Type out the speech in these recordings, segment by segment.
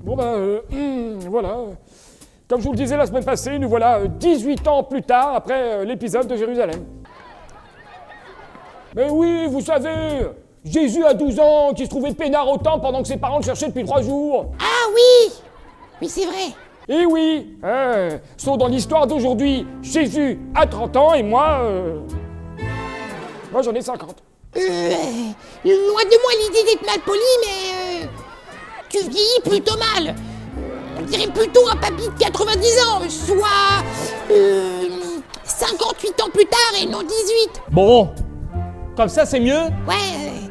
Bon voilà. Comme je vous le disais la semaine passée, nous voilà 18 ans plus tard après l'épisode de Jérusalem. Mais oui, vous savez, Jésus a 12 ans, qui se trouvait peinard au temple pendant que ses parents le cherchaient depuis 3 jours. Ah oui! Oui, c'est vrai. Et oui, sauf dans l'histoire d'aujourd'hui, Jésus a 30 ans et moi j'en ai 50. Loin de moi l'idée d'être mal poli, mais tu vieillis plutôt mal. On dirait plutôt un papy de 90 ans, soit 58 ans plus tard et non 18. Bon, comme ça c'est mieux? Ouais,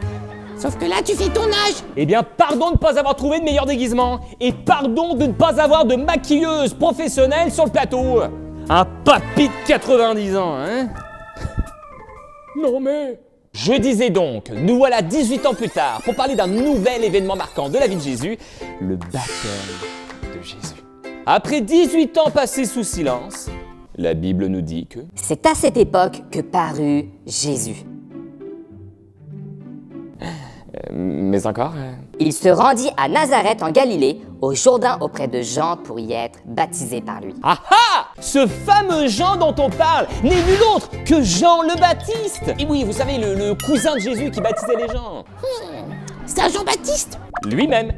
sauf que là tu fais ton âge. Eh bien, pardon de ne pas avoir trouvé de meilleur déguisement. Et pardon de ne pas avoir de maquilleuse professionnelle sur le plateau. Un papy de 90 ans, hein? Non mais... Je disais donc, nous voilà 18 ans plus tard pour parler d'un nouvel événement marquant de la vie de Jésus, le baptême de Jésus. Après 18 ans passés sous silence, la Bible nous dit que... C'est à cette époque que parut Jésus. Mais encore... Il se rendit à Nazareth en Galilée, au Jourdain auprès de Jean pour y être baptisé par lui. Ah ah! Ce fameux Jean dont on parle n'est nul autre que Jean le Baptiste. Et oui, vous savez, le cousin de Jésus qui baptisait les gens. C'est un Jean-Baptiste? Lui-même.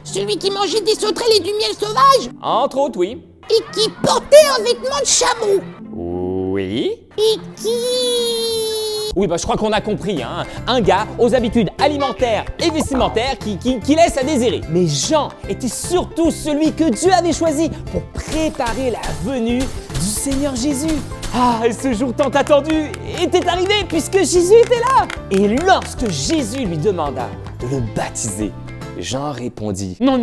Celui qui mangeait des sauterelles et du miel sauvage? Entre autres, oui. Et qui portait un vêtement de chameau? Oui. Et qui... Oui, je crois qu'on a compris, hein. Un gars aux habitudes alimentaires et vestimentaires qui laisse à désirer. Mais Jean était surtout celui que Dieu avait choisi pour préparer la venue du Seigneur Jésus. Ah, et ce jour tant attendu était arrivé puisque Jésus était là. Et lorsque Jésus lui demanda de le baptiser, Jean répondit « Non.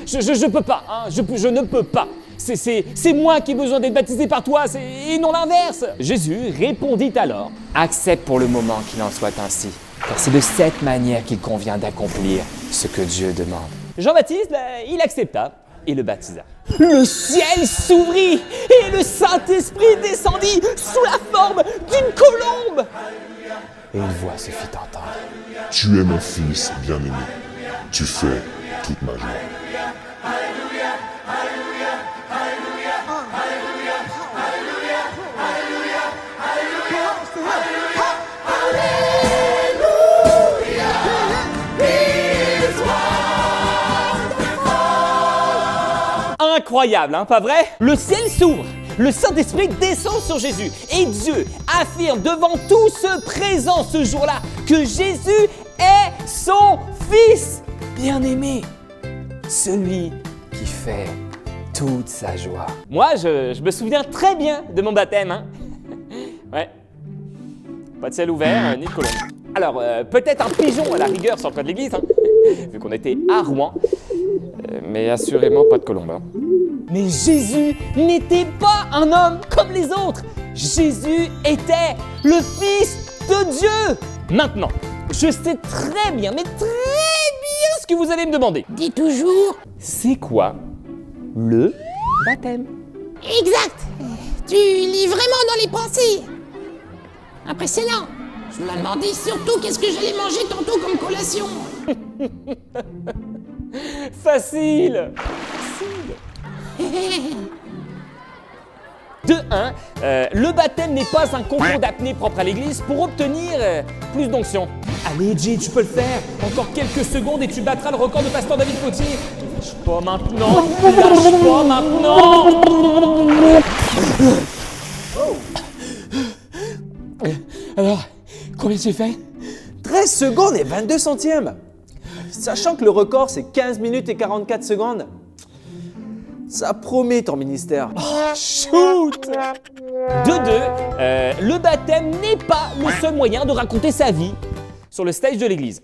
Je peux pas, hein. Je ne peux pas. C'est moi qui ai besoin d'être baptisé par toi, et non l'inverse. » Jésus répondit alors « Accepte pour le moment qu'il en soit ainsi, car c'est de cette manière qu'il convient d'accomplir ce que Dieu demande. » Jean-Baptiste, il accepta et le baptisa. Le ciel s'ouvrit et le Saint-Esprit descendit sous la forme d'une colombe. Et une voix se fit entendre. « Tu es mon fils bien-aimé, tu fais toute ma joie. » Incroyable, hein, pas vrai? Le ciel s'ouvre, le Saint-Esprit descend sur Jésus et Dieu affirme devant tous ceux présents ce jour-là que Jésus est son Fils bien-aimé, celui qui fait toute sa joie. Moi, je me souviens très bien de mon baptême, hein? Ouais. Pas de ciel ouvert, ni de colombe. Alors, peut-être un pigeon à la rigueur sur le toit de l'église, hein, vu qu'on était à Rouen. Mais assurément pas de colombe. Hein. Mais Jésus n'était pas un homme comme les autres. Jésus était le Fils de Dieu. Maintenant, je sais très bien, mais très bien ce que vous allez me demander. Dis toujours. C'est quoi le baptême? Exact. Tu lis vraiment dans les pensées. Impressionnant. Je me demandais surtout qu'est-ce que j'allais manger tantôt comme collation. Facile. De 1, le baptême n'est pas un concours d'apnée propre à l'église pour obtenir plus d'onction. Allez, Jay, tu peux le faire. Encore quelques secondes et tu battras le record de pasteur David Potier. Lâche pas maintenant. Lâche pas maintenant. Alors, combien tu fais? 13 secondes et 22 centièmes. Sachant que le record, c'est 15 minutes et 44 secondes. Ça promet ton ministère. Oh, shoot! De 2, le baptême n'est pas le seul moyen de raconter sa vie sur le stage de l'église.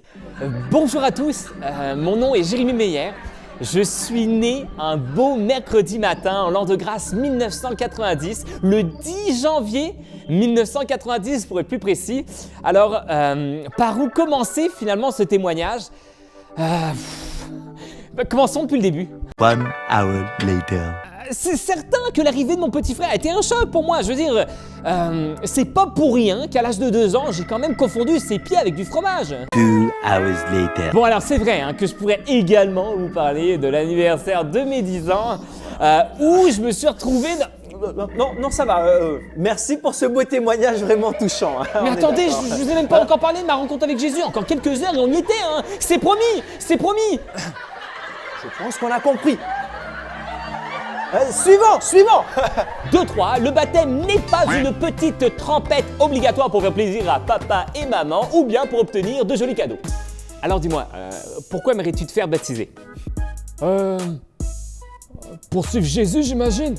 Bonjour à tous, mon nom est Jérémy Meyer. Je suis né un beau mercredi matin en l'an de grâce 1990, le 10 janvier 1990 pour être plus précis. Alors, par où commencer finalement ce témoignage? Commençons depuis le début. 1 hour later. c'est certain que l'arrivée de mon petit frère a été un choc pour moi. Je veux dire, c'est pas pour rien qu'à l'âge de 2 ans, j'ai quand même confondu ses pieds avec du fromage. 2 hours later. Bon, alors c'est vrai que je pourrais également vous parler de l'anniversaire de mes 10 ans, où je me suis retrouvé dans... Non, ça va. Merci pour ce beau témoignage vraiment touchant. Hein. Mais On est attendez, d'accord. je vous ai même pas encore parlé de ma rencontre avec Jésus. Encore quelques heures et on y était, hein. C'est promis, c'est promis. Je pense qu'on a compris. Suivant 2-3, le baptême n'est pas une petite trempette obligatoire pour faire plaisir à papa et maman ou bien pour obtenir de jolis cadeaux. Alors dis-moi, pourquoi aimerais-tu te faire baptiser? Pour suivre Jésus, j'imagine.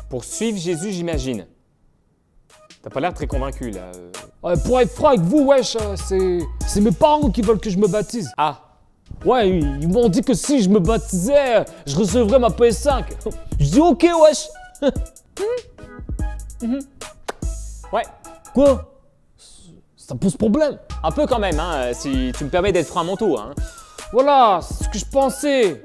Pour suivre Jésus, j'imagine. T'as pas l'air très convaincu là. Pour être franc avec vous, wesh, c'est mes parents qui veulent que je me baptise. Ah, Ouais, ils m'ont dit que si je me baptisais, je recevrais ma PS5. Je dis ok, wesh. ouais, Quoi? Ça pose problème. un peu quand même, si tu me permets d'être franc à mon tour. Voilà, c'est ce que je pensais.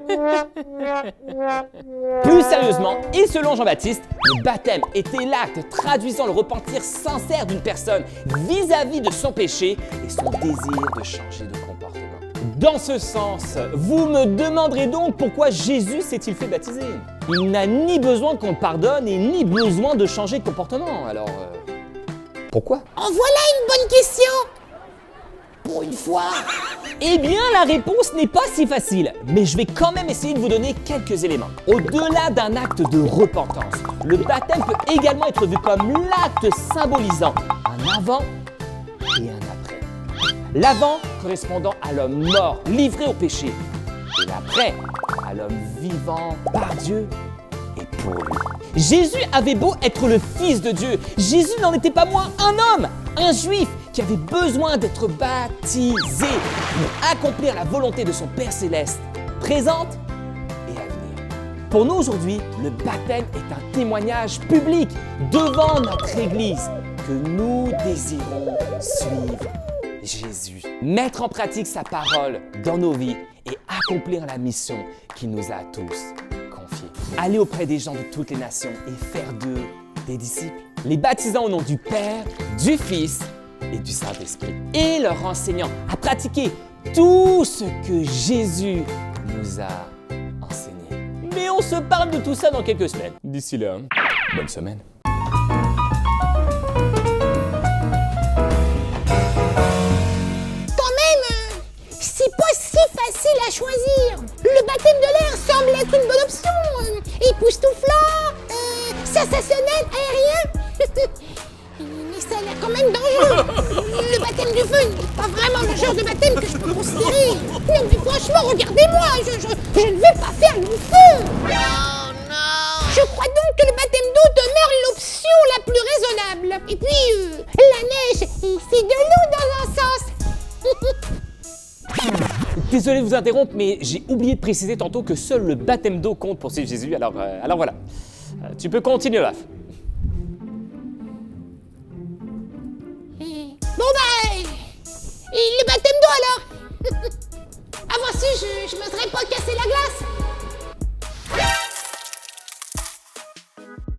Plus sérieusement, et selon Jean-Baptiste, le baptême était l'acte traduisant le repentir sincère d'une personne vis-à-vis de son péché et son désir de changer de comportement. Dans ce sens, vous me demanderez donc pourquoi Jésus s'est-il fait baptiser? Il n'a ni besoin qu'on le pardonne et ni besoin de changer de comportement, alors pourquoi? En voilà une bonne question. Pour une fois. Eh bien, la réponse n'est pas si facile, mais je vais quand même essayer de vous donner quelques éléments. Au-delà d'un acte de repentance, le baptême peut également être vu comme l'acte symbolisant un avant et un après. L'avant correspondant à l'homme mort, livré au péché, et l'après à l'homme vivant par Dieu et pour lui. Jésus avait beau être le Fils de Dieu, Jésus n'en était pas moins un homme, un juif qui avait besoin d'être baptisé pour accomplir la volonté de son Père Céleste, présente et à venir. Pour nous aujourd'hui, le baptême est un témoignage public devant notre Église que nous désirons suivre Jésus, mettre en pratique sa parole dans nos vies et accomplir la mission qu'il nous a tous confiée. Aller auprès des gens de toutes les nations et faire d'eux des disciples, les baptisant au nom du Père, du Fils et du Saint-Esprit, et leur enseignant à pratiquer tout ce que Jésus nous a enseigné. Mais on se parle de tout ça dans quelques semaines. D'ici là, bonne semaine. Quand même, c'est pas si facile à choisir. Le baptême de l'air semble être une bonne option. Époustouflant, sensationnel, aérien. Mais ça a l'air quand même dangereux. Le baptême du feu n'est pas vraiment le genre de baptême que je peux considérer. Non mais franchement, regardez-moi, je ne vais pas faire le feu. Oh non. Je crois donc que le baptême d'eau demeure l'option la plus raisonnable. Et puis, la neige, c'est de l'eau dans un sens. Désolé de vous interrompre, mais j'ai oublié de préciser tantôt que seul le baptême d'eau compte pour suivre Jésus, alors voilà. Tu peux continuer, Raph. Bon bah,